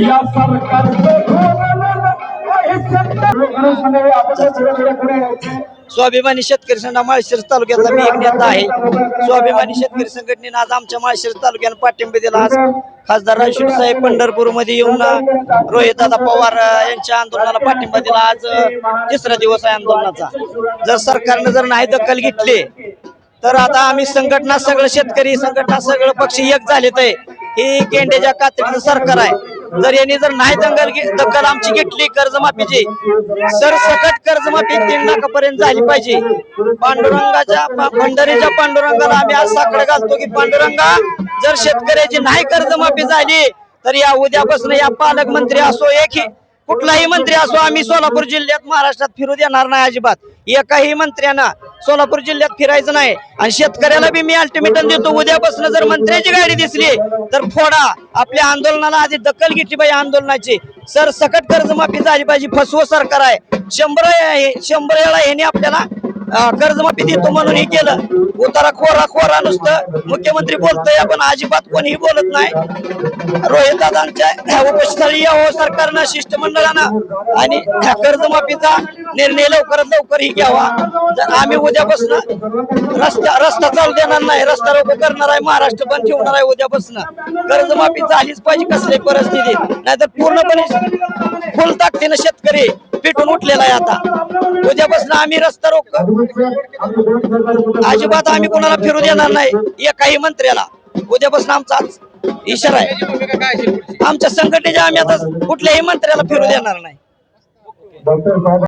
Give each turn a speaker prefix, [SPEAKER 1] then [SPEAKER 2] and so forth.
[SPEAKER 1] या
[SPEAKER 2] स्वाभिमानी शेतकरी संघ माळशिरस तालुक्यातला मी एक नेता आहे। स्वाभिमानी शेतकरी संघटनेने आज आमच्या माळशिरस तालुक्याने पाठिंबा दिला। आज खासदार रायशेठ साहेब पंढरपूरमध्ये येऊन रोहितदादा पवार यांच्या आंदोलनाला पाठिंबा दिला। आज तिसरा दिवस आहे आंदोलनाचा। जर सरकारने जर नाही दखल घेतली तर आता आम्ही संघटना सगळं शेतकरी संघटना सगळं पक्ष एक झालेत आहे। ही गेंड्याच्या कातडीचं सरकार आहे। जर यांनी जर नाही दखल आमची घेतली कर्जमाफीची सरसकट कर्जमाफी 3 लाखापर्यंत झाली पाहिजे। पांडुरंगाच्या पंढरीच्या पांडुरंगाला आम्ही आज साकडं घालतो की पांडुरंगा जर शेतकऱ्याची नाही कर्जमाफी झाली तर या उद्यापासून या पालकमंत्री असो एकही कुठलाही मंत्री असो आम्ही सोलापूर जिल्ह्यात महाराष्ट्रात फिरू देणार नाही अजिबात। एकाही मंत्र्यांना सोलापूर जिल्ह्यात फिरायचं नाही। आणि शेतकऱ्याला बी मी अल्टिमेटम देतो उद्यापासून जर मंत्र्याची गाडी दिसली तर फोडा। आपल्या आंदोलनाला आधी दखल घेतली पाहिजे आंदोलनाची। सरसकट कर्जमाफी झाली पाहिजे। फसवं सरकार आहे। 100 वेळा ह्याने आपल्याला कर्जमाफी देतो म्हणून हे केलं। उतारा खोरा नुसतं मुख्यमंत्री बोलतोय आपण अजिबात कोणीही बोलत नाही। रोहितदादांच्या उपस्थळी यावं सरकारनं शिष्टमंडळानं आणि कर्जमाफीचा निर्णय लवकरात लवकर ही घ्यावा। आम्ही उद्यापासून रस्ता चालू देणार नाही। रस्ता रोको करणार आहे। महाराष्ट्र बंद ठेवणार आहे उद्यापासून। कर्जमाफी झालीच पाहिजे कसल्याही परिस्थितीत नाहीतर पूर्णपणे फुल ताकदीनं शेतकरी पेटून उठलेला आहे। आता उद्यापासून आम्ही रस्ता रोको अजिबात आम्ही कोणाला फिरू देणार नाही एकाही मंत्र्याला। उद्यापासून आमचा इशारा आहे। आमच्या संघटनेच्या आम्ही आता कुठल्याही मंत्र्याला फिरू देणार नाही।